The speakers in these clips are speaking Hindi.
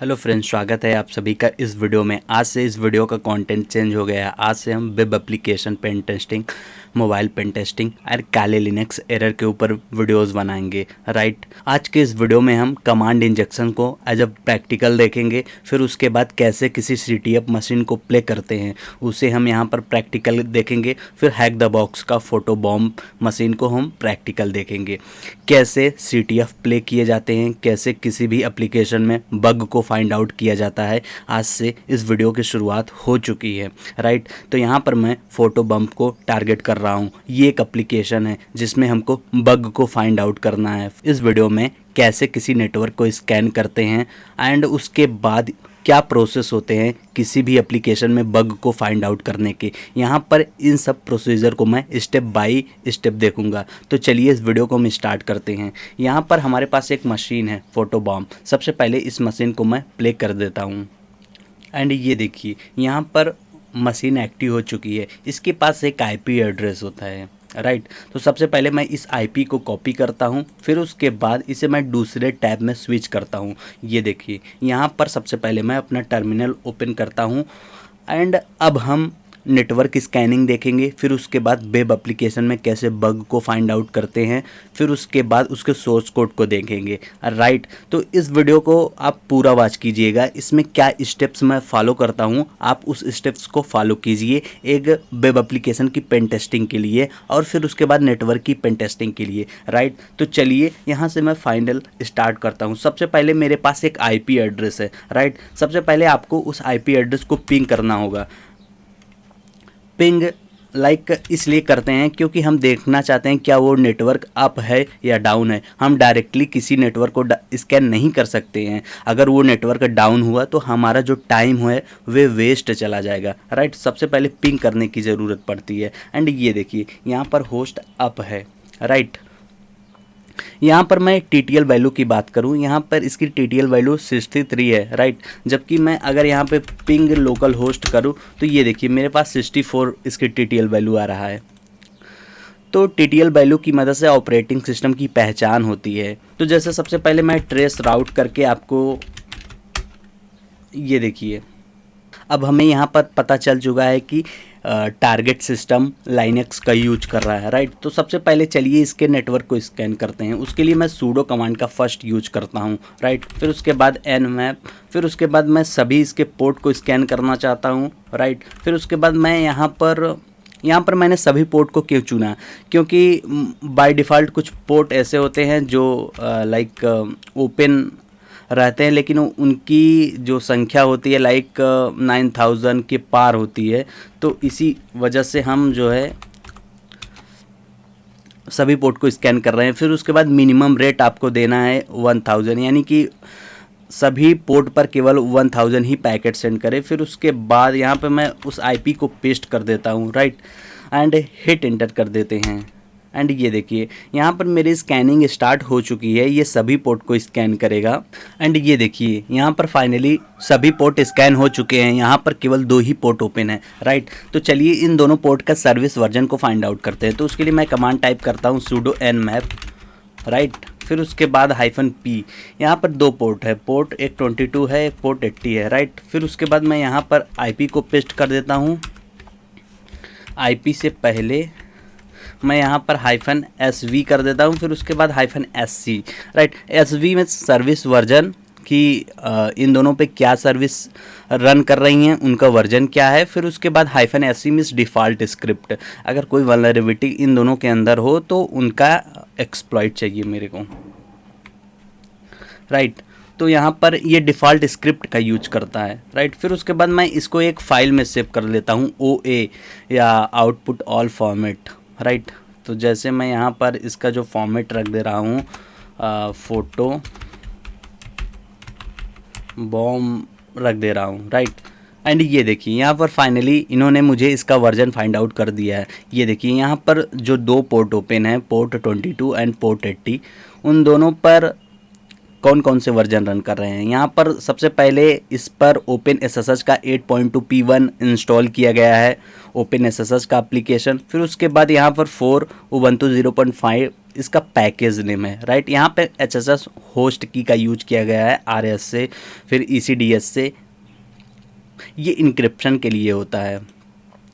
हेलो फ्रेंड्स, स्वागत है आप सभी का इस वीडियो में। आज से इस वीडियो का कंटेंट चेंज हो गया है। आज से हम web application pen testing, mobile pen testing और काले लिनक्स एरर के ऊपर वीडियोस बनाएंगे। राइट, आज के इस वीडियो में हम कमांड इंजेक्शन को एज अ प्रैक्टिकल देखेंगे। फिर उसके बाद कैसे किसी CTF मशीन को प्ले करते हैं उसे हम यहाँ पर प्रैक्टिकल देखेंगे। फिर हैक द बॉक्स का फोटो बॉम्ब मशीन को हम प्रैक्टिकल देखेंगे। कैसे CTF प्ले किए जाते हैं, कैसे किसी भी एप्लीकेशन में बग को फाइंड आउट किया जाता है। आज से इस वीडियो की शुरुआत हो चुकी है। राइट, तो यहाँ पर मैं फोटो बम्प को टारगेट कर रहा हूँ। ये एक एप्लीकेशन है जिसमें हमको बग को फाइंड आउट करना है। इस वीडियो में कैसे किसी नेटवर्क को स्कैन करते हैं एंड उसके बाद क्या प्रोसेस होते हैं किसी भी एप्लीकेशन में बग को फाइंड आउट करने के, यहाँ पर इन सब प्रोसीजर को मैं स्टेप बाय स्टेप देखूंगा। तो चलिए इस वीडियो को हम स्टार्ट करते हैं। यहाँ पर हमारे पास एक मशीन है फोटो बॉम्ब। सबसे पहले इस मशीन को मैं प्ले कर देता हूँ एंड ये देखिए यहाँ पर मशीन एक्टिव हो चुकी है। इसके पास एक IP एड्रेस होता है। राइट, तो सबसे पहले मैं इस IP को कॉपी करता हूँ, फिर उसके बाद इसे मैं दूसरे टैब में स्विच करता हूँ। ये देखिए यहाँ पर सबसे पहले मैं अपना टर्मिनल ओपन करता हूँ एंड अब हम नेटवर्क स्कैनिंग देखेंगे। फिर उसके बाद वेब एप्लीकेशन में कैसे बग को फाइंड आउट करते हैं, फिर उसके बाद उसके सोर्स कोड को देखेंगे। राइट, तो इस वीडियो को आप पूरा वॉच कीजिएगा। इसमें क्या स्टेप्स मैं फॉलो करता हूँ आप उस स्टेप्स को फॉलो कीजिए एक वेब एप्लीकेशन की पेन टेस्टिंग के लिए और फिर उसके बाद नेटवर्क की पेन टेस्टिंग के लिए। राइट, तो चलिए यहाँ से मैं फाइनल स्टार्ट करता हूँ। सबसे पहले मेरे पास एक IP एड्रेस है। राइट, सबसे पहले आपको उस IP एड्रेस को पिंग करना होगा। पिंग इसलिए करते हैं क्योंकि हम देखना चाहते हैं क्या वो नेटवर्क अप है या डाउन है। हम डायरेक्टली किसी नेटवर्क को स्कैन नहीं कर सकते हैं। अगर वो नेटवर्क डाउन हुआ तो हमारा जो टाइम है वे वेस्ट चला जाएगा। राइट, सबसे पहले पिंग करने की ज़रूरत पड़ती है एंड ये देखिए यहाँ पर होस्ट अप है। राइट, यहाँ पर मैं TTL वैल्यू की बात करूँ, यहाँ पर इसकी TTL वैल्यू 63 है। राइट, जबकि मैं अगर यहाँ पे पिंग लोकल होस्ट करूँ तो ये देखिए मेरे पास 64 इसकी TTL वैल्यू आ रहा है। तो TTL वैल्यू की मदद से ऑपरेटिंग सिस्टम की पहचान होती है। तो जैसे सबसे पहले मैं ट्रेस राउट करके आपको ये देखिए अब हमें यहाँ पर पता चल चुका है कि टारगेट सिस्टम लाइनक्स का यूज कर रहा है। राइट, तो सबसे पहले चलिए इसके नेटवर्क को स्कैन करते हैं। उसके लिए मैं सूडो कमांड का फर्स्ट यूज करता हूँ। राइट, फिर उसके बाद nmap, फिर उसके बाद मैं सभी इसके पोर्ट को स्कैन करना चाहता हूँ। राइट, फिर उसके बाद मैं यहाँ पर मैंने सभी पोर्ट को क्यों चुना, क्योंकि बाय डिफ़ॉल्ट कुछ पोर्ट ऐसे होते हैं जो ओपन रहते हैं लेकिन उनकी जो संख्या होती है 9000 के पार होती है। तो इसी वजह से हम जो है सभी पोर्ट को स्कैन कर रहे हैं। फिर उसके बाद मिनिमम रेट आपको देना है 1000, यानी कि सभी पोर्ट पर केवल 1000 ही पैकेट सेंड करें। फिर उसके बाद यहाँ पे मैं उस IP को पेस्ट कर देता हूँ। राइट, एंड हिट एंटर कर देते हैं एंड ये देखिए यहाँ पर मेरी स्कैनिंग स्टार्ट हो चुकी है। ये सभी पोर्ट को स्कैन करेगा एंड ये देखिए यहाँ पर फाइनली सभी पोर्ट स्कैन हो चुके हैं। यहाँ पर केवल 2 ही पोर्ट ओपन है। राइट, तो चलिए इन दोनों पोर्ट का सर्विस वर्जन को फाइंड आउट करते हैं। तो उसके लिए मैं कमांड टाइप करता हूँ sudo nmap। राइट, फिर उसके बाद -p। यहाँ पर 2 पोर्ट है, पोर्ट एक 22 है, एक पोर्ट 80 है। राइट, फिर उसके बाद मैं यहाँ पर IP को पेस्ट कर देता हूँ। IP से पहले मैं यहाँ पर -sv कर देता हूँ, फिर उसके बाद -sc। राइट, SV में सर्विस वर्जन की इन दोनों पे क्या सर्विस रन कर रही हैं उनका वर्जन क्या है। फिर उसके बाद -sc मीन्स डिफ़ॉल्ट स्क्रिप्ट, अगर कोई वल्नरेबिलिटी इन दोनों के अंदर हो तो उनका एक्सप्लॉइट चाहिए मेरे को। राइट, तो यहाँ पर ये डिफ़ॉल्ट स्क्रिप्ट का यूज करता है। राइट, फिर उसके बाद मैं इसको एक फ़ाइल में सेव कर लेता हूँ OA या आउटपुट ऑल फॉर्मेट। राइट, तो जैसे मैं यहाँ पर इसका जो फॉर्मेट रख दे रहा हूँ फोटो बॉम्ब रख दे रहा हूँ। राइट, एंड ये देखिए यहाँ पर फाइनली इन्होंने मुझे इसका वर्जन फाइंड आउट कर दिया है। ये देखिए यहाँ पर जो 2 पोर्ट ओपन है, पोर्ट 22 एंड पोर्ट 80, उन दोनों पर कौन कौन से वर्जन रन कर रहे हैं। यहाँ पर सबसे पहले इस पर OpenSSH का 8.2 P1 इंस्टॉल किया गया है, OpenSSH का एप्लीकेशन। फिर उसके बाद यहाँ पर 4 Ubuntu 0.5 इसका पैकेज नेम है, राइट। यहाँ पे HSS होस्ट की का यूज किया गया है RS से, फिर ECDS से, ये इंक्रिप्शन के लिए होता है।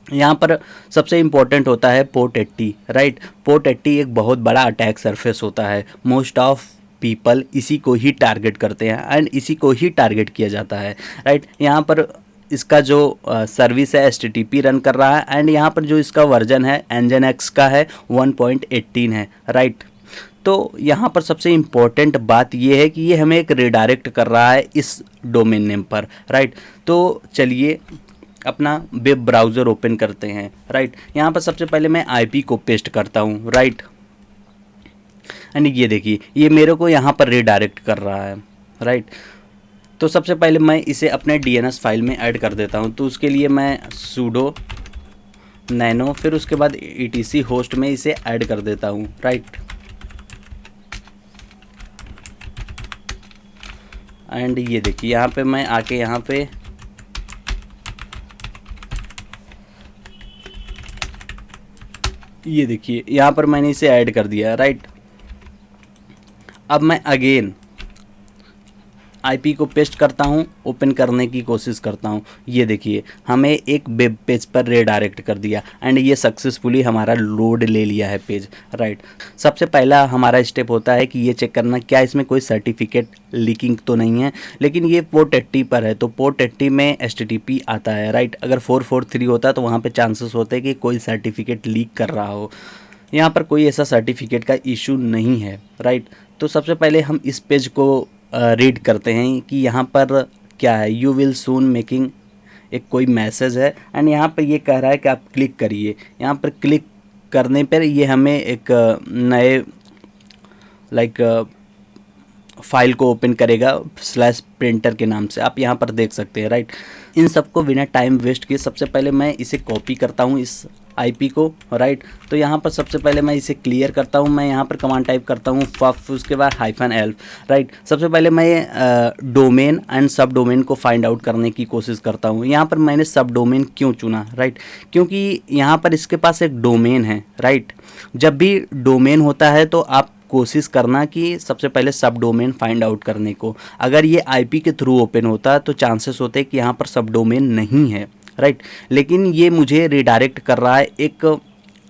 यहाँ पर सबसे इम्पोर्टेंट होता है पोर्ट 80, राइट। पोर्ट 80 एक बहुत बड़ा अटैक सरफेस होता है, मोस्ट ऑफ पीपल इसी को ही टारगेट करते हैं एंड इसी को ही टारगेट किया जाता है, राइट। यहाँ पर इसका जो सर्विस है HTTP रन कर रहा है एंड यहाँ पर जो इसका वर्जन है Nginx का है 1.18 है, राइट। तो यहाँ पर सबसे इम्पोर्टेंट बात ये है कि ये हमें एक रिडायरेक्ट कर रहा है इस डोमेन नेम पर, राइट। तो चलिए अपना वेब ब्राउज़र ओपन करते हैं, राइट। यहाँ पर सबसे पहले मैं IP को पेस्ट करता हूँ, राइट। एंड ये देखिए ये मेरे को यहाँ पर रिडायरेक्ट कर रहा है, राइट। तो सबसे पहले मैं इसे अपने DNS फाइल में ऐड कर देता हूँ। तो उसके लिए मैं sudo nano फिर उसके बाद etc होस्ट में इसे ऐड कर देता हूँ, राइट। एंड ये देखिए यहाँ पे मैं आके यहाँ पे ये देखिए यहाँ पर मैंने इसे ऐड कर दिया, राइट। अब मैं अगेन IP को पेस्ट करता हूँ, ओपन करने की कोशिश करता हूँ। ये देखिए हमें एक वेब पेज पर रिडायरेक्ट कर दिया एंड ये सक्सेसफुली हमारा लोड ले लिया है पेज, राइट। सबसे पहला हमारा स्टेप होता है कि ये चेक करना क्या इसमें कोई सर्टिफिकेट लीकिंग तो नहीं है। लेकिन ये पोर्ट 80 पर है तो पोर्ट 80 में HTTP आता है, राइट। अगर 443 होता तो वहाँ पर चांसेस होते हैं कि कोई सर्टिफिकेट लीक कर रहा हो। यहाँ पर कोई ऐसा सर्टिफिकेट का इशू नहीं है, राइट। तो सबसे पहले हम इस पेज को रीड करते हैं कि यहाँ पर क्या है। यू विल सून मेकिंग एक कोई मैसेज है एंड यहाँ पर ये कह रहा है कि आप क्लिक करिए। यहाँ पर क्लिक करने पर ये हमें एक नए फाइल को ओपन करेगा /printer के नाम से, आप यहाँ पर देख सकते हैं, राइट। इन सबको बिना टाइम वेस्ट किए सबसे पहले मैं इसे कॉपी करता हूँ इस IP को, राइट। तो यहाँ पर सबसे पहले मैं इसे क्लियर करता हूँ। मैं यहाँ पर कमांड टाइप करता हूँ FUF उसके बाद -elf, राइट। सबसे पहले मैं डोमेन एंड सब डोमेन को फाइंड आउट करने की कोशिश करता हूँ। यहाँ पर मैंने सब डोमेन क्यों चुना, राइट, क्योंकि यहाँ पर इसके पास एक डोमेन है, राइट। जब भी डोमेन होता है तो आप कोशिश करना कि सबसे पहले सब डोमेन फाइंड आउट करने को। अगर ये IP के थ्रू ओपन होता तो चांसेस होते कि यहाँ पर सब डोमेन नहीं है, राइट। लेकिन ये मुझे रिडायरेक्ट कर रहा है एक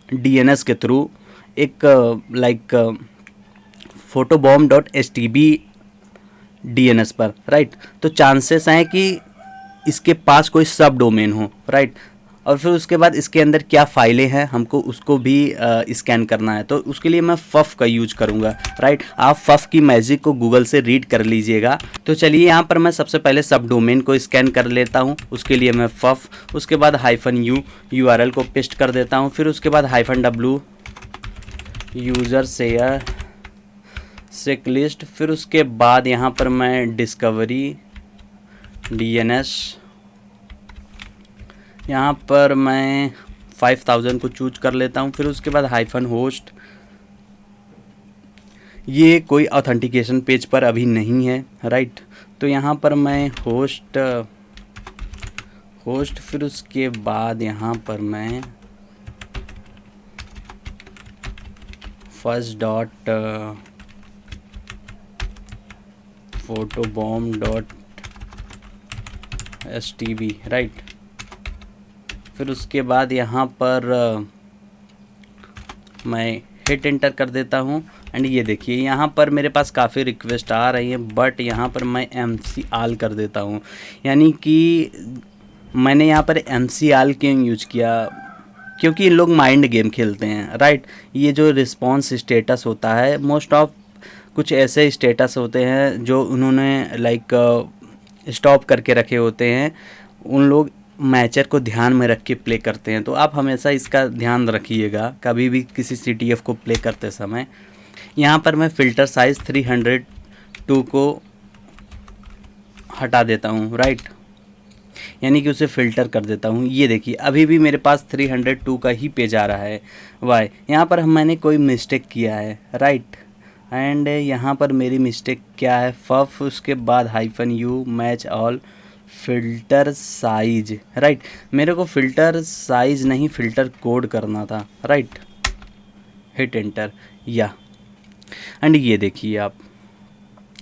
DNS के थ्रू, एक photobomb.htb DNS पर, राइट। तो चांसेस हैं कि इसके पास कोई सब डोमेन हो, राइट। और फिर उसके बाद इसके अंदर क्या फाइलें हैं हमको उसको भी स्कैन करना है। तो उसके लिए मैं FUF का यूज करूँगा, राइट। आप FUF की मैजिक को गूगल से रीड कर लीजिएगा। तो चलिए यहाँ पर मैं सबसे पहले सब डोमेन को स्कैन कर लेता हूँ। उसके लिए मैं FUF उसके बाद -u URL को पेस्ट कर देता हूँ। फिर उसके बाद -w यूज़र शेयर चेकलिस्ट। फिर उसके बाद यहाँ पर मैं डिस्कवरी DNS, यहाँ पर मैं 5000 को चूज कर लेता हूँ। फिर उसके बाद -host, ये कोई ऑथेंटिकेशन पेज पर अभी नहीं है, राइट। तो यहाँ पर मैं होस्ट फिर उसके बाद यहाँ पर मैं photobomb.htb, राइट। फिर उसके बाद यहाँ पर मैं हिट एंटर कर देता हूँ एंड ये देखिए यहाँ पर मेरे पास काफ़ी रिक्वेस्ट आ रही हैं, बट यहाँ पर मैं MC all कर देता हूँ। यानी कि मैंने यहाँ पर MC all क्यों यूज किया, क्योंकि इन लोग माइंड गेम खेलते हैं, राइट। ये जो रिस्पॉन्स स्टेटस होता है, मोस्ट ऑफ कुछ ऐसे स्टेटस होते हैं जो उन्होंने स्टॉप करके रखे होते हैं, उन लोग मैचर को ध्यान में रख के प्ले करते हैं। तो आप हमेशा इसका ध्यान रखिएगा कभी भी किसी CTF को प्ले करते समय। यहाँ पर मैं फ़िल्टर साइज़ 302 को हटा देता हूँ, राइट, यानी कि उसे फ़िल्टर कर देता हूँ। ये देखिए अभी भी मेरे पास 302 का ही पेज आ रहा है। वाई यहाँ पर मैंने कोई मिस्टेक किया है, राइट। एंड यहाँ पर मेरी मिस्टेक क्या है, फफ उसके बाद hyphen you match all filter size, right. मेरे को फ़िल्टर साइज नहीं फ़िल्टर कोड करना था, राइट। हिट एंटर या एंड ये देखिए आप,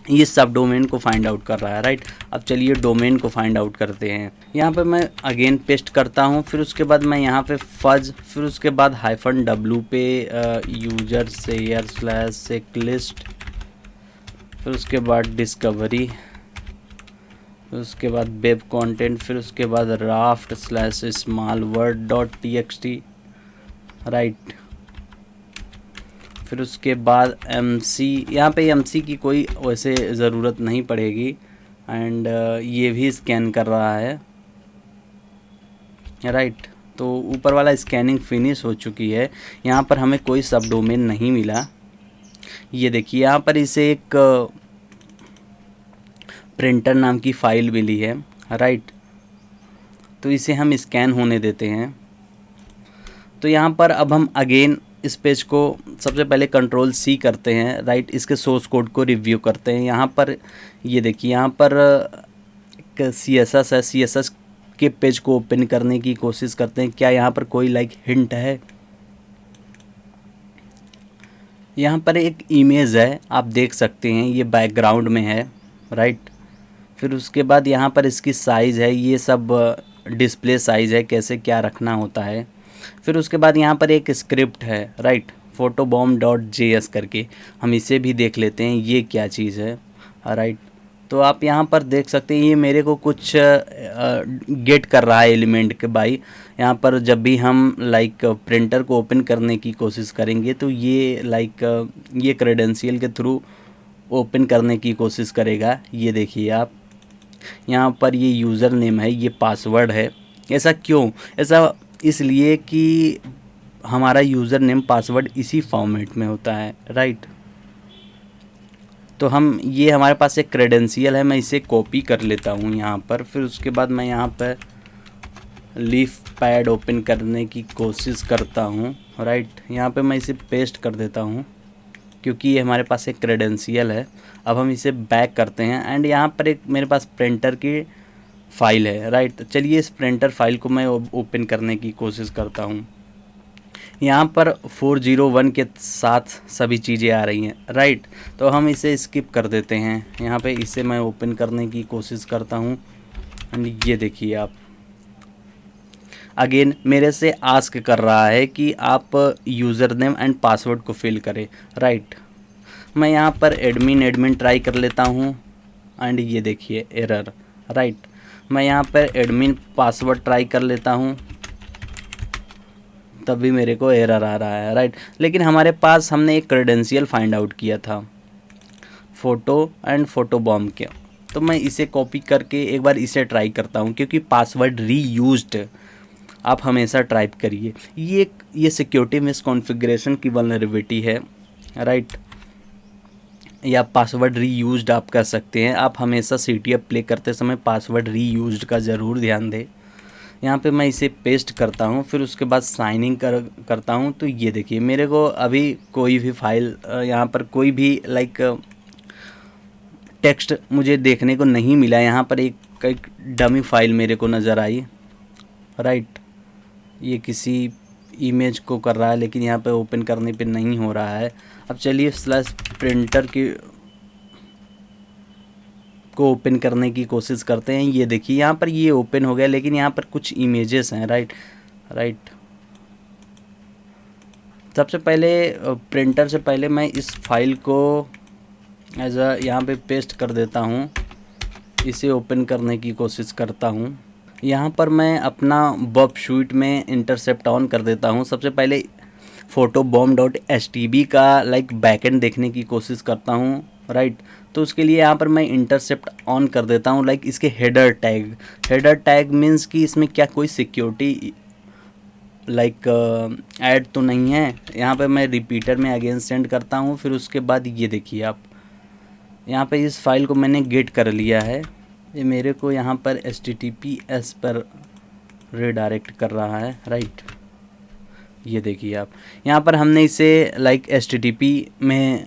ये सब डोमेन को फाइंड आउट कर रहा है, राइट। अब चलिए डोमेन को फाइंड आउट करते हैं। यहाँ पे मैं अगेन पेस्ट करता हूँ, फिर उसके बाद मैं यहाँ पे फज, फिर उसके बाद हाइफन डब्लू पे यूजर शेयर स्लैश सेकलिस्ट, फिर उसके बाद डिस्कवरी, फिर उसके बाद वेब कंटेंट, फिर उसके बाद raft slash small word dot TXT, right. फिर उसके बाद MC, यहाँ पे MC की कोई वैसे ज़रूरत नहीं पड़ेगी। एंड ये भी स्कैन कर रहा है, राइट। तो ऊपर वाला स्कैनिंग फिनिश हो चुकी है। यहाँ पर हमें कोई सब डोमेन नहीं मिला। ये देखिए यहाँ पर इसे एक प्रिंटर नाम की फ़ाइल मिली है, राइट। तो इसे हम स्कैन होने देते हैं। तो यहाँ पर अब हम अगेन इस पेज को सबसे पहले कंट्रोल C करते हैं, राइट। इसके सोर्स कोड को रिव्यू करते हैं। यहाँ पर ये देखिए, यहाँ पर एक CSS है, CSS के पेज को ओपन करने की कोशिश करते हैं। क्या यहाँ पर कोई लाइक हिंट है? यहाँ पर एक इमेज है, आप देख सकते हैं, ये बैकग्राउंड में है, राइट। फिर उसके बाद यहाँ पर इसकी साइज़ है, ये सब डिस्प्ले साइज़ है, कैसे क्या रखना होता है। फिर उसके बाद यहाँ पर एक स्क्रिप्ट है, राइट, photobomb.js करके, हम इसे भी देख लेते हैं ये क्या चीज़ है, राइट। तो आप यहाँ पर देख सकते हैं, ये मेरे को कुछ गेट कर रहा है एलिमेंट के बाई। यहाँ पर जब भी हम लाइक प्रिंटर को ओपन करने की कोशिश करेंगे तो ये लाइक ये क्रेडेंशियल के थ्रू ओपन करने की कोशिश करेगा। ये देखिए आप, यहाँ पर ये यूज़र नेम है, ये पासवर्ड है। ऐसा क्यों? ऐसा इसलिए कि हमारा यूज़र नेम पासवर्ड इसी फॉर्मेट में होता है, राइट। तो हम ये हमारे पास एक क्रेडेंशियल है, मैं इसे कॉपी कर लेता हूँ यहाँ पर। फिर उसके बाद मैं यहाँ पर लीफ पैड ओपन करने की कोशिश करता हूँ, राइट। यहाँ पे मैं इसे पेस्ट कर देता हूँ क्योंकि ये हमारे पास एक क्रेडेंशियल है। अब हम इसे बैक करते हैं एंड यहाँ पर एक मेरे पास प्रिंटर की फ़ाइल है, राइट। चलिए इस प्रिंटर फाइल को मैं ओपन करने की कोशिश करता हूँ। यहाँ पर 401 के साथ सभी चीज़ें आ रही हैं, राइट। तो हम इसे स्किप कर देते हैं। यहाँ पे इसे मैं ओपन करने की कोशिश करता हूँ एंड ये देखिए आप, अगेन मेरे से आस्क कर रहा है कि आप यूज़र नेम एंड पासवर्ड को फिल करें, राइट। मैं यहाँ पर एडमिन ट्राई कर लेता हूँ एंड ये देखिए एरर, राइट। मैं यहाँ पर एडमिन पासवर्ड ट्राई कर लेता हूँ, तभी मेरे को एरर आ रहा है, राइट। लेकिन हमारे पास हमने एक क्रेडेंशियल फाइंड आउट किया था, फ़ोटो एंड फोटोबॉम्ब के। तो मैं इसे कॉपी करके एक बार इसे ट्राई करता हूँ क्योंकि पासवर्ड रीयूज्ड आप हमेशा टाइप करिए। ये सिक्योरिटी मिसकॉन्फ़िगरेशन की वल्नरेबिलिटी है, राइट, या पासवर्ड रीयूज्ड आप कर सकते हैं। आप हमेशा CTF प्ले करते समय पासवर्ड रीयूज्ड का ज़रूर ध्यान दें। यहाँ पे मैं इसे पेस्ट करता हूँ, फिर उसके बाद साइनिंग करता हूँ। तो ये देखिए मेरे को अभी कोई भी फाइल यहाँ पर कोई भी लाइक टेक्स्ट मुझे देखने को नहीं मिला। यहाँ पर एक डमी फाइल मेरे को नज़र आई, राइट। ये किसी इमेज को कर रहा है लेकिन यहाँ पे ओपन करने पे नहीं हो रहा है। अब चलिए स्लैश प्रिंटर को ओपन करने की कोशिश करते हैं। ये देखिए यहाँ पर ये ओपन हो गया लेकिन यहाँ पर कुछ इमेजेस हैं, राइट। सबसे पहले प्रिंटर से पहले मैं इस फाइल को एज अ यहाँ पे पेस्ट कर देता हूँ, इसे ओपन करने की कोशिश करता हूँ। यहाँ पर मैं अपना बब शूट में इंटरसेप्ट ऑन कर देता हूँ। सबसे पहले photobomb.htb का लाइक बैकएंड देखने की कोशिश करता हूँ, राइट। तो उसके लिए यहाँ पर मैं इंटरसेप्ट ऑन कर देता हूँ, लाइक इसके हेडर टैग मीन्स कि इसमें क्या कोई सिक्योरिटी लाइक ऐड तो नहीं है। यहाँ पे मैं रिपीटर में अगेन सेंड करता हूँ। फिर उसके बाद ये देखिए आप, यहाँ पे इस फाइल को मैंने गेट कर लिया है। ये मेरे को यहाँ पर HTTPS पर रिडायरेक्ट कर रहा है, राइट। ये देखिए आप, यहाँ पर हमने इसे लाइक HTTP में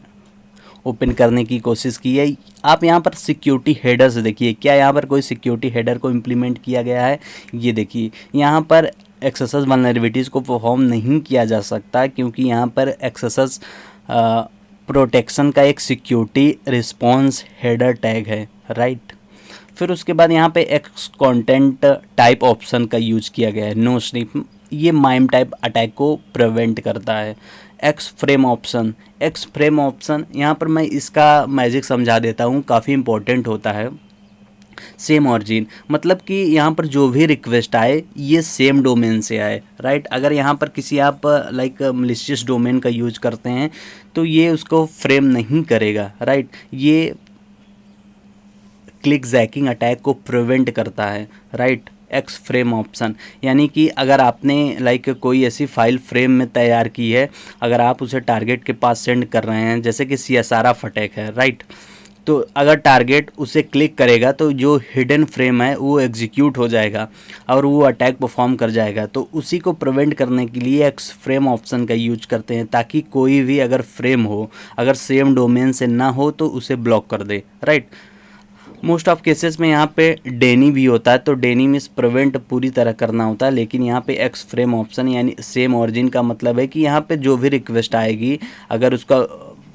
ओपन करने की कोशिश की है। आप यहाँ पर सिक्योरिटी हेडर्स देखिए, क्या यहाँ पर कोई सिक्योरिटी हेडर को इम्प्लीमेंट किया गया है? ये देखिए यहाँ पर एक्सेस वल्नरेबिलिटीज़ को परफॉर्म नहीं किया जा सकता, क्योंकि यहाँ पर एक्सेस प्रोटेक्शन का एक सिक्योरिटी रिस्पॉन्स हेडर टैग है, राइट। फिर उसके बाद यहाँ पे एक्स कंटेंट टाइप ऑप्शन का यूज किया गया है, नो स्निप, ये माइम टाइप अटैक को प्रिवेंट करता है। एक्स फ्रेम ऑप्शन यहाँ पर मैं इसका मैजिक समझा देता हूँ, काफ़ी इंपॉर्टेंट होता है। सेम ऑरिजिन, मतलब कि यहाँ पर जो भी रिक्वेस्ट आए ये सेम डोमेन से आए, राइट। अगर यहाँ पर किसी आप लाइक मलिशियस डोमेन का यूज करते हैं तो ये उसको फ्रेम नहीं करेगा, राइट। ये क्लिक जैकिंग अटैक को प्रिवेंट करता है, राइट। एक्स फ्रेम ऑप्शन यानी कि अगर आपने लाइक कोई ऐसी फाइल फ्रेम में तैयार की है, अगर आप उसे टारगेट के पास सेंड कर रहे हैं, जैसे कि CSRF अटैक है, राइट, तो अगर टारगेट उसे क्लिक करेगा तो जो हिडन फ्रेम है वो एग्जीक्यूट हो जाएगा और वो अटैक परफॉर्म कर जाएगा। तो उसी को प्रिवेंट करने के लिए एक्स फ्रेम ऑप्शन का यूज करते हैं, ताकि कोई भी अगर फ्रेम हो, अगर सेम डोमेन से ना हो तो उसे ब्लॉक कर दे, राइट। मोस्ट ऑफ केसेस में यहाँ पे डेनी भी होता है, तो डेनी मीन्स प्रिवेंट पूरी तरह करना होता है, लेकिन यहाँ पे एक्स फ्रेम ऑप्शन यानी सेम ऑरिजिन का मतलब है कि यहाँ पे जो भी रिक्वेस्ट आएगी अगर उसका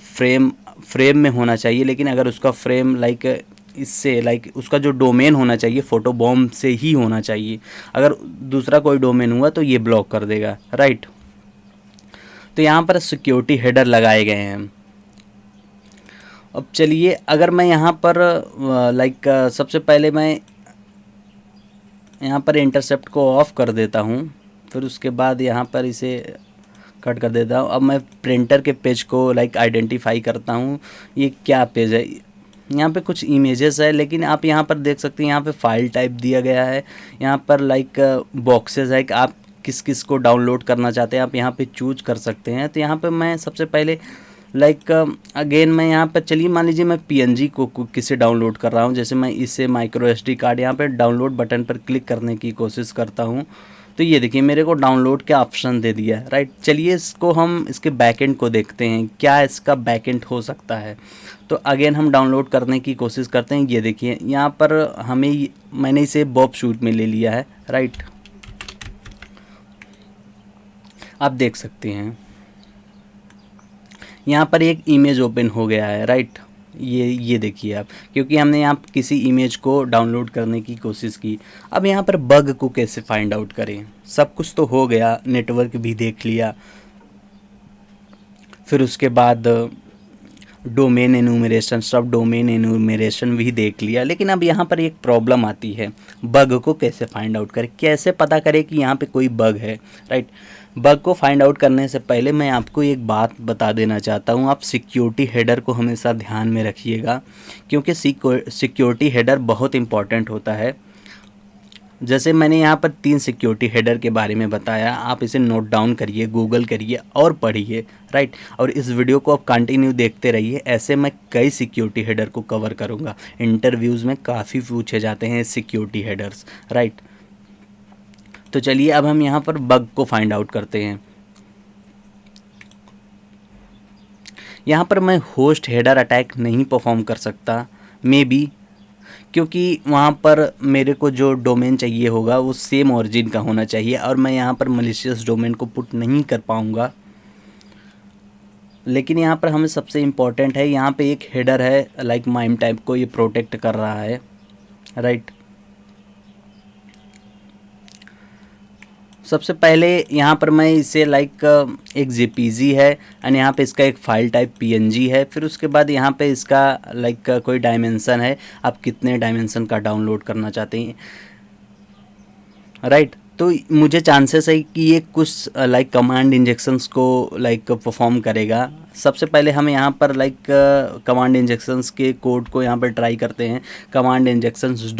फ्रेम में होना चाहिए, लेकिन अगर उसका फ्रेम लाइक इससे लाइक उसका जो डोमेन होना चाहिए फोटो बॉम्ब से ही होना चाहिए, अगर दूसरा कोई डोमेन हुआ तो ये ब्लॉक कर देगा, राइट। तो यहाँ पर सिक्योरिटी हेडर लगाए गए हैं। अब चलिए, अगर मैं यहाँ पर लाइक सबसे पहले मैं यहाँ पर इंटरसेप्ट को ऑफ कर देता हूँ, फिर उसके बाद यहाँ पर इसे कट कर देता हूँ। अब मैं प्रिंटर के पेज को लाइक आइडेंटिफाई करता हूँ, ये क्या पेज है। यहाँ पे कुछ इमेजेस है, लेकिन आप यहाँ पर देख सकते हैं यहाँ पे फाइल टाइप दिया गया है, यहाँ पर लाइक बॉक्सेस है कि आप किस किस को डाउनलोड करना चाहते हैं, आप यहाँ पे चूज कर सकते हैं। तो यहाँ पे मैं सबसे पहले लाइक अगेन मैं यहाँ पर, चलिए मान लीजिए मैं PNG को किसे डाउनलोड कर रहा हूँ, जैसे मैं इसे माइक्रो SD कार्ड यहाँ पे डाउनलोड बटन पर क्लिक करने की कोशिश करता हूँ, तो ये देखिए मेरे को डाउनलोड का ऑप्शन दे दिया है, राइट। चलिए इसको हम इसके बैकएंड को देखते हैं, क्या इसका बैकएंड हो सकता है। तो अगेन हम डाउनलोड करने की कोशिश करते हैं। ये देखिए यहाँ पर मैंने इसे बॉब शूट में ले लिया है, राइट, आप देख सकते हैं यहाँ पर एक इमेज ओपन हो गया है, राइट। ये देखिए आप, क्योंकि हमने यहाँ किसी इमेज को डाउनलोड करने की कोशिश की। अब यहाँ पर बग को कैसे फाइंड आउट करें, सब कुछ तो हो गया, नेटवर्क भी देख लिया, फिर उसके बाद डोमेन एनुमरेशन, सब डोमेन एनुमरेशन भी देख लिया, लेकिन अब यहाँ पर एक प्रॉब्लम आती है, बग को कैसे फाइंड आउट करें, कैसे पता करें कि यहाँ पे कोई बग है, राइट। बग को फाइंड आउट करने से पहले मैं आपको एक बात बता देना चाहता हूँ, आप सिक्योरिटी हेडर को हमेशा ध्यान में रखिएगा, क्योंकि सिक्योरिटी हेडर बहुत इंपॉर्टेंट होता है। जैसे मैंने यहाँ पर 3 सिक्योरिटी हेडर के बारे में बताया, आप इसे नोट डाउन करिए, गूगल करिए और पढ़िए, राइट। और इस वीडियो को आप कंटिन्यू देखते रहिए, ऐसे मैं कई सिक्योरिटी हेडर को कवर करूँगा। इंटरव्यूज़ में काफ़ी पूछे जाते हैं सिक्योरिटी हेडर्स, राइट। तो चलिए अब हम यहाँ पर बग को फाइंड आउट करते हैं। यहाँ पर मैं होस्ट हेडर अटैक नहीं परफॉर्म कर सकता, मे बी, क्योंकि वहाँ पर मेरे को जो डोमेन चाहिए होगा वो सेम ऑरिजिन का होना चाहिए, और मैं यहाँ पर मलिशियस डोमेन को पुट नहीं कर पाऊँगा। लेकिन यहाँ पर हमें सबसे इम्पॉर्टेंट है, यहाँ पे एक हेडर है लाइक माइम टाइप को ये प्रोटेक्ट कर रहा है, राइट। सबसे पहले यहाँ पर मैं इसे लाइक एक JPG है एंड यहाँ पे इसका एक फ़ाइल टाइप PNG है, फिर उसके बाद यहाँ पे इसका लाइक कोई डायमेंसन है, आप कितने डायमेंसन का डाउनलोड करना चाहते हैं, राइट। तो मुझे चांसेस है कि ये कुछ लाइक कमांड इंजेक्शंस को लाइक परफॉर्म करेगा। सबसे पहले हम यहाँ पर लाइक कमांड इंजेक्शंस के कोड को यहाँ पर ट्राई करते हैं। कमांड इंजेक्शंस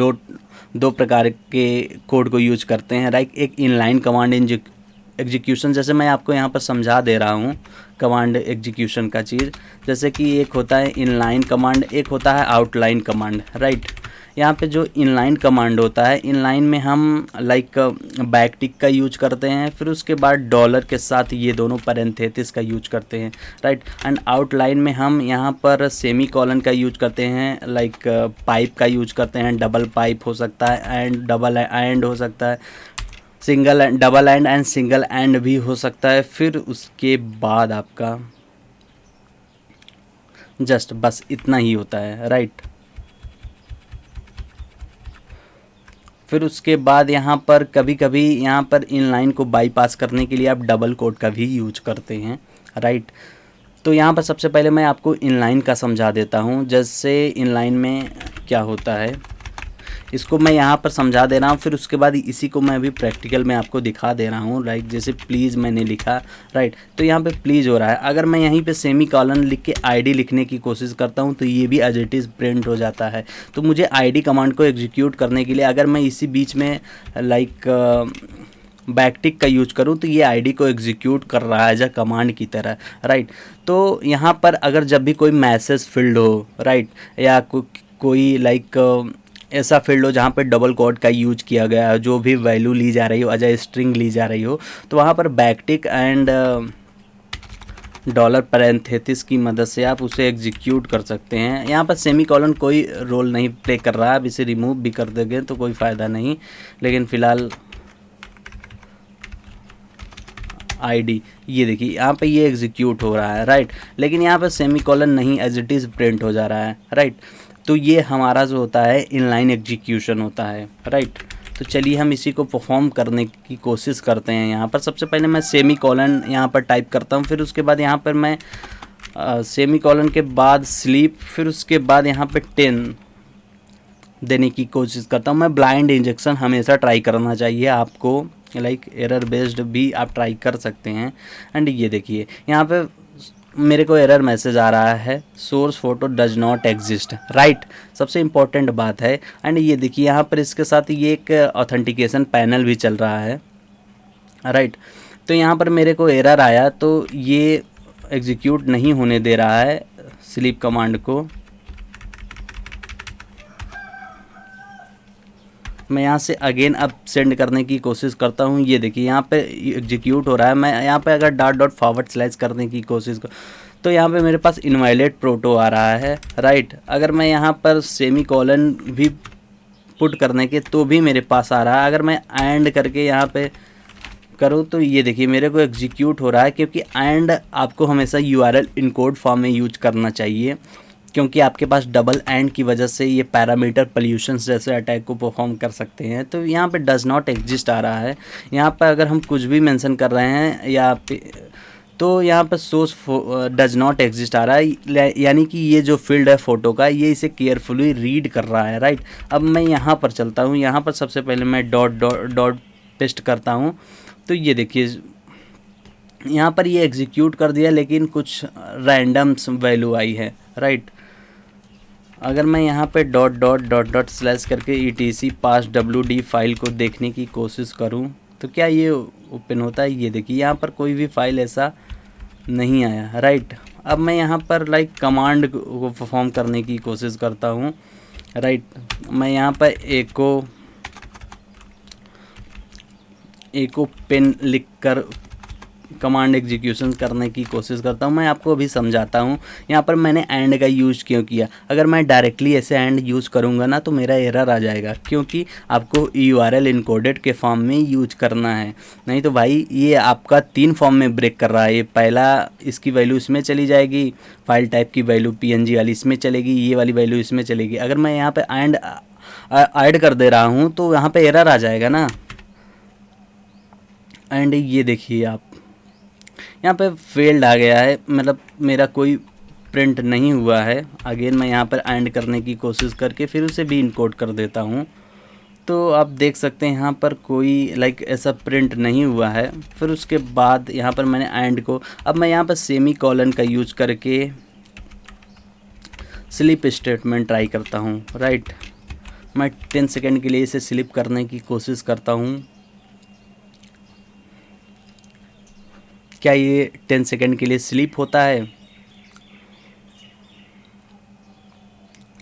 दो प्रकार के कोड को यूज करते हैं, राइट। एक इनलाइन कमांड एग्जीक्यूशन, जैसे मैं आपको यहाँ पर समझा दे रहा हूँ कमांड एग्जीक्यूशन का चीज़, जैसे कि एक होता है इनलाइन कमांड, एक होता है आउटलाइन कमांड, राइट। यहाँ पे जो इनलाइन कमांड होता है, इनलाइन में हम लाइक बैक टिक का यूज करते हैं, फिर उसके बाद डॉलर के साथ ये दोनों पैरेंथेसिस का यूज करते हैं, राइट। एंड आउटलाइन में हम यहाँ पर सेमी कॉलन का यूज करते हैं, लाइक पाइप का यूज करते हैं, डबल पाइप हो सकता है, एंड डबल एंड हो सकता है, single and double and single and भी हो सकता है। फिर उसके बाद आपका जस्ट बस इतना ही होता है, राइट। फिर उसके बाद यहाँ पर कभी कभी यहाँ पर इनलाइन को बाईपास करने के लिए आप डबल कोट का भी यूज करते हैं, राइट। तो यहाँ पर सबसे पहले मैं आपको इनलाइन का समझा देता हूँ। जैसे इनलाइन में क्या होता है इसको मैं यहाँ पर समझा दे रहा हूँ, फिर उसके बाद इसी को मैं अभी प्रैक्टिकल में आपको दिखा दे रहा हूँ, राइट। जैसे प्लीज़ मैंने लिखा, राइट, तो यहाँ पे प्लीज़ हो रहा है। अगर मैं यहीं पे सेमी कॉलन लिख के आईडी लिखने की कोशिश करता हूँ तो ये भी एज इट इज़ प्रिंट हो जाता है। तो मुझे आईडी कमांड को एग्जीक्यूट करने के लिए अगर मैं इसी बीच में लाइक बैकटिक का यूज करूँ तो ये आईडी को एग्जीक्यूट कर रहा है एज अ कमांड की तरह, राइट। तो यहाँ पर अगर जब भी कोई मैसेज फील्ड हो, राइट, या कोई लाइक ऐसा फील्ड हो जहाँ पर डबल कोट का यूज किया गया है, जो भी वैल्यू ली जा रही हो एज अ स्ट्रिंग ली जा रही हो, तो वहाँ पर बैकटिक एंड डॉलर पैरेंथेसिस की मदद से आप उसे एग्जीक्यूट कर सकते हैं। यहाँ पर सेमी कॉलन कोई रोल नहीं प्ले कर रहा है, अब इसे रिमूव भी कर देंगे तो कोई फ़ायदा नहीं, लेकिन फ़िलहाल आईडी ये देखिए यहाँ पे ये एग्जीक्यूट हो रहा है, राइट। लेकिन यहाँ पे सेमी कॉलन नहीं, एज इट इज़ प्रिंट हो जा रहा है, राइट। तो ये हमारा जो होता है इनलाइन एग्जीक्यूशन होता है, राइट। तो चलिए हम इसी को परफॉर्म करने की कोशिश करते हैं। यहाँ पर सबसे पहले मैं सेमी कॉलन यहाँ पर टाइप करता हूँ, फिर उसके बाद यहाँ पर मैं सेमी कॉलन के बाद स्लीप, फिर उसके बाद यहाँ पे 10 देने की कोशिश करता हूँ। मैं ब्लाइंड इंजेक्शन हमेशा ट्राई करना चाहिए आपको, लाइक एरर बेस्ड भी आप ट्राई कर सकते हैं। एंड ये देखिए यहाँ पे मेरे को एरर मैसेज आ रहा है, source photo does not exist, right, सबसे इम्पोर्टेंट बात है। एंड ये देखिए यहाँ पर इसके साथ ये एक ऑथेंटिकेशन पैनल भी चल रहा है, राइट। तो यहाँ पर मेरे को एरर आया तो ये एग्जीक्यूट नहीं होने दे रहा है स्लीप कमांड को। मैं यहाँ से अगेन अब सेंड करने की कोशिश करता हूँ, ये देखिए यहाँ पे एग्जीक्यूट हो रहा है। मैं यहाँ पे अगर .// करने की कोशिश कर तो यहाँ पे मेरे पास इनवाइलेट प्रोटो आ रहा है, राइट। अगर मैं यहाँ पर सेमी कॉलन भी पुट करने के तो भी मेरे पास आ रहा है। अगर मैं एंड करके यहाँ पे करूँ तो ये देखिए मेरे को एग्जीक्यूट हो रहा है, क्योंकि एंड आपको हमेशा URL इनकोड फॉर्म में यूज करना चाहिए, क्योंकि आपके पास डबल एंड की वजह से ये पैरामीटर पोल्यूशन जैसे अटैक को परफॉर्म कर सकते हैं। तो यहाँ पे डज नॉट एग्जिस्ट आ रहा है। यहाँ पर अगर हम कुछ भी मेंशन कर रहे हैं या तो यहाँ पर सोर्स डज नॉट एग्जिस्ट आ रहा है, यानी कि ये जो फील्ड है फ़ोटो का ये इसे केयरफुली रीड कर रहा है, राइट। अब मैं यहाँ पर चलता हूँ, यहाँ पर सबसे पहले मैं डॉट पेस्ट करता हूँ। तो ये देखिए यहाँ पर ये एग्जीक्यूट कर दिया, लेकिन कुछ रैंडम वैल्यू आई है, राइट। अगर मैं यहाँ पे // करके etc पास wd फाइल को देखने की कोशिश करूँ तो क्या ये ओपन होता है? ये देखिए यहाँ पर कोई भी फाइल ऐसा नहीं आया, राइट। अब मैं यहाँ पर लाइक कमांड को परफॉर्म करने की कोशिश करता हूँ, राइट। मैं यहाँ पर एको पेन लिख कर कमांड एग्जीक्यूशन करने की कोशिश करता हूँ। मैं आपको अभी समझाता हूँ यहाँ पर मैंने एंड का यूज़ क्यों किया। अगर मैं डायरेक्टली ऐसे एंड यूज़ करूँगा ना तो मेरा एरर आ जाएगा, क्योंकि आपको URL इनकोडेड के फॉर्म में यूज करना है। नहीं तो भाई ये आपका 3 फॉर्म में ब्रेक कर रहा है। ये पहला, इसकी वैल्यू इसमें चली जाएगी, फाइल टाइप की वैल्यू PNG वाली इसमें चलेगी, ये वाली वैल्यू इसमें चलेगी। अगर मैं यहाँ पर एंड ऐड कर दे रहा हूँ तो यहाँ पर एरर आ जाएगा ना। एंड ये देखिए आप यहाँ पे फेल्ड आ गया है, मतलब मेरा कोई प्रिंट नहीं हुआ है। अगेन मैं यहाँ पर एंड करने की कोशिश करके फिर उसे भी इनकोड कर देता हूँ। तो आप देख सकते हैं यहाँ पर कोई लाइक ऐसा प्रिंट नहीं हुआ है। फिर उसके बाद यहाँ पर मैंने एंड को, अब मैं यहाँ पर सेमी कॉलन का यूज करके स्लिप स्टेटमेंट ट्राई करता हूँ, राइट। मैं 10 सेकेंड के लिए इसे स्लिप करने की कोशिश करता हूँ। क्या ये 10 सेकेंड के लिए स्लीप होता है?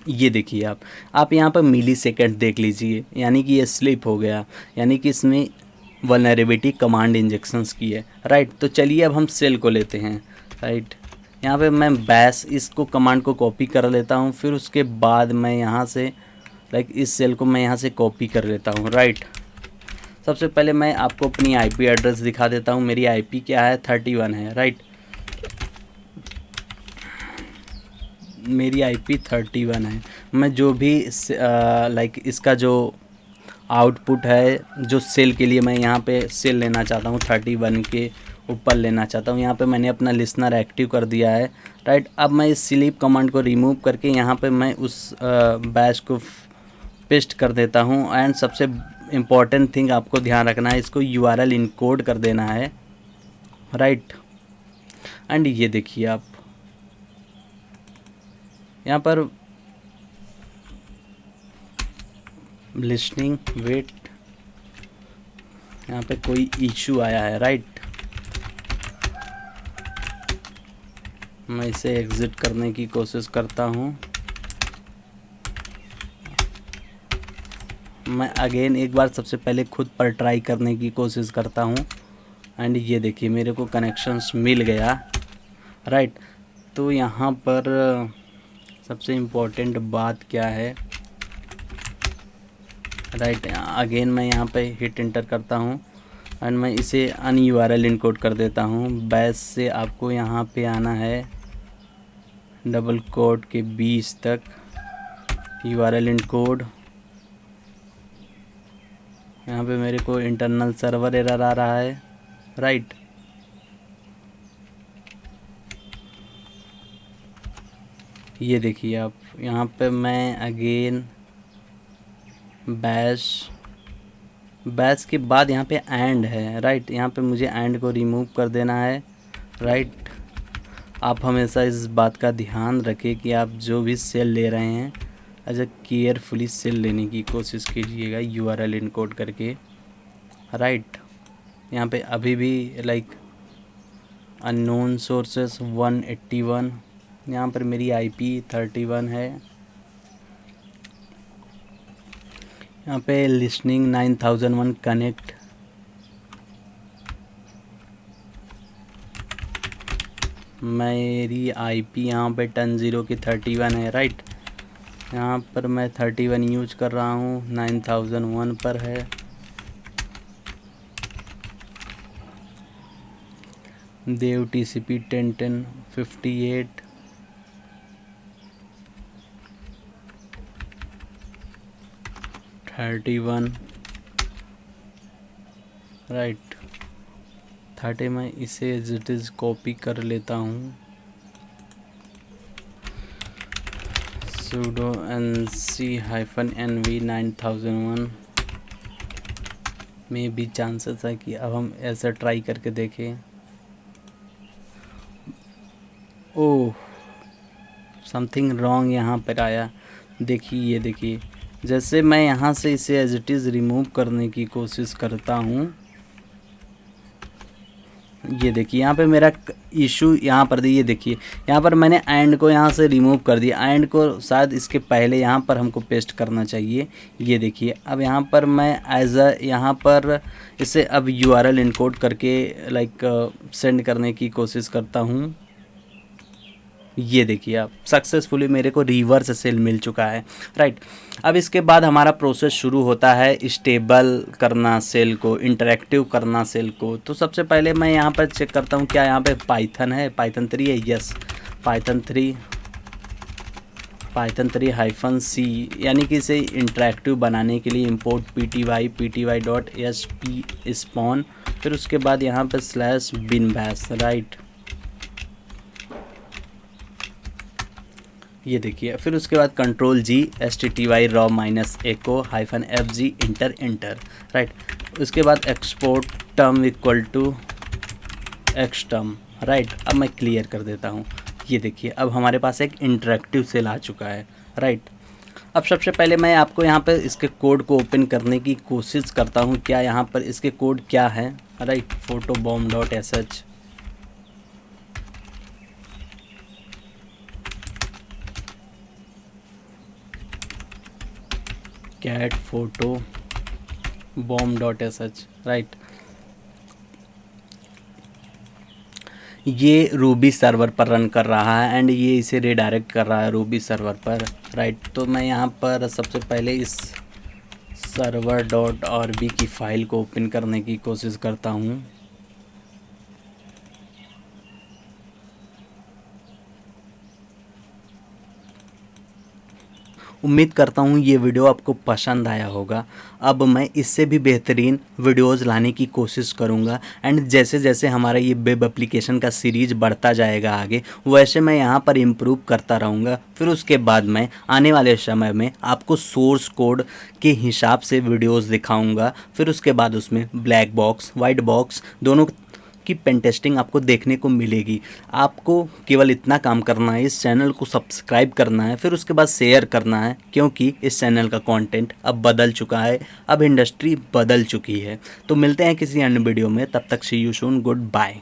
ये देखिए आप यहाँ पर मिली सेकेंड देख लीजिए, यानी कि ये स्लिप हो गया, यानी कि इसमें वल्नरेबिलिटी कमांड इंजेक्शंस की है, राइट। तो चलिए अब हम सेल को लेते हैं, राइट। यहाँ पे मैं बैश इसको कमांड को कॉपी कर लेता हूँ, फिर उसके बाद मैं यहाँ से लाइक इस सेल को मैं यहाँ से कॉपी कर लेता हूँ, राइट। सबसे पहले मैं आपको अपनी आईपी एड्रेस दिखा देता हूँ। मेरी आईपी क्या है, 31 है, राइट। मेरी आईपी 31 है। मैं जो भी लाइक इसका जो आउटपुट है, जो सेल के लिए मैं यहाँ पे सेल लेना चाहता हूँ 31 के ऊपर लेना चाहता हूँ, यहाँ पे मैंने अपना लिसनर एक्टिव कर दिया है, राइट। अब मैं इस स्लीप कमांड को रिमूव करके यहाँ पे मैं उस बैच को पेस्ट कर देता हूँ। एंड सबसे इम्पॉर्टेंट थिंग आपको ध्यान रखना है, इसको URL इनकोड कर देना है, राइट। एंड ये देखिए आप यहाँ पर लिसनिंग वेट, यहाँ पे कोई इशू आया है, राइट। मैं इसे एग्ज़िट करने की कोशिश करता हूँ। मैं अगेन एक बार सबसे पहले खुद पर ट्राई करने की कोशिश करता हूँ। एंड ये देखिए मेरे को कनेक्शंस मिल गया, राइट। तो यहाँ पर सबसे इम्पोर्टेंट बात क्या है, राइट। अगेन मैं यहाँ पे हिट एंटर करता हूँ एंड मैं इसे URL इनकोड कर देता हूँ। बैश से आपको यहाँ पे आना है डबल कोड के 20 तक, URL इनकोड। यहाँ पे मेरे को इंटरनल सर्वर एरर आ रहा है, राइट। ये देखिए आप यहाँ पे मैं अगेन बैश के बाद यहाँ पे एंड है, राइट। यहाँ पे मुझे एंड को रिमूव कर देना है, राइट। आप हमेशा इस बात का ध्यान रखें कि आप जो भी सेल ले रहे हैं अच्छा केयरफुली सेल लेने की कोशिश कीजिएगा URL इनकोड करके, राइट। यहाँ पे अभी भी लाइक अननोन सोर्सेस 181, यहाँ पर मेरी IP 31 है। यहाँ पे लिसनिंग 9001 कनेक्ट, मेरी IP यहाँ पे 10 की 31 है, राइट। यहाँ पर मैं 31 यूज कर रहा हूँ, 9001 पर है। देव TCP 101058, राइट 30। मैं इसे एज इट इज़ कॉपी कर लेता हूँ, sudo nc-nv 9001 में भी चांसेस है कि अब हम ऐसा ट्राई करके देखें। ओह समथिंग रॉन्ग यहाँ पर आया, देखिए ये देखिए। जैसे मैं यहाँ से इसे एज इट इज़ रिमूव करने की कोशिश करता हूँ, ये देखिए यहाँ पे मेरा इशू यहाँ पर ये देखिए यहाँ पर मैंने एंड को यहाँ से रिमूव कर दिया। एंड को शायद इसके पहले यहाँ पर हमको पेस्ट करना चाहिए। ये देखिए अब यहाँ पर मैं यहाँ पर इसे अब URL इनकोड करके लाइक सेंड करने की कोशिश करता हूँ। ये देखिए आप सक्सेसफुली मेरे को रिवर्स सेल मिल चुका है, राइट। अब इसके बाद हमारा प्रोसेस शुरू होता है स्टेबल करना सेल को, इंटरेक्टिव करना सेल को। तो सबसे पहले मैं यहाँ पर चेक करता हूँ क्या यहाँ पे पाइथन है, पाइथन 3 है, यस पाइथन 3 -c, यानी कि इसे इंटरेक्टिव बनाने के लिए इंपोर्ट pty.sp spawn, फिर उसके बाद यहाँ पर /binbash, राइट। ये देखिए फिर उसके बाद control G stty raw -echo -fg enter, right. उसके बाद export term equal to xterm, right. अब मैं क्लियर कर देता हूँ। ये देखिए अब हमारे पास एक इंटरेक्टिव सेल आ चुका है, राइट। अब सबसे पहले मैं आपको यहाँ पर इसके कोड को ओपन करने की कोशिश करता हूँ, क्या यहाँ पर इसके कोड क्या है, right. photobomb.sh, cat photobomb dot s h, right. ये रूबी सर्वर पर रन कर रहा है एंड ये इसे रिडायरेक्ट कर रहा है रूबी सर्वर पर, राइट। तो मैं यहाँ पर सबसे पहले इस सर्वर डॉट आरबी की फ़ाइल को ओपन करने की कोशिश करता हूँ। उम्मीद करता हूँ ये वीडियो आपको पसंद आया होगा। अब मैं इससे भी बेहतरीन वीडियोस लाने की कोशिश करूँगा एंड जैसे जैसे हमारा ये वेब एप्लीकेशन का सीरीज़ बढ़ता जाएगा आगे, वैसे मैं यहाँ पर इम्प्रूव करता रहूँगा। फिर उसके बाद मैं आने वाले समय में आपको सोर्स कोड के हिसाब से वीडियोस दिखाऊँगा। फिर उसके बाद उसमें ब्लैक बॉक्स, वाइट बॉक्स दोनों की पेन टेस्टिंग आपको देखने को मिलेगी। आपको केवल इतना काम करना है, इस चैनल को सब्सक्राइब करना है, फिर उसके बाद शेयर करना है, क्योंकि इस चैनल का कंटेंट अब बदल चुका है, अब इंडस्ट्री बदल चुकी है। तो मिलते हैं किसी अन्य वीडियो में, तब तक सी यू सून, गुड बाय।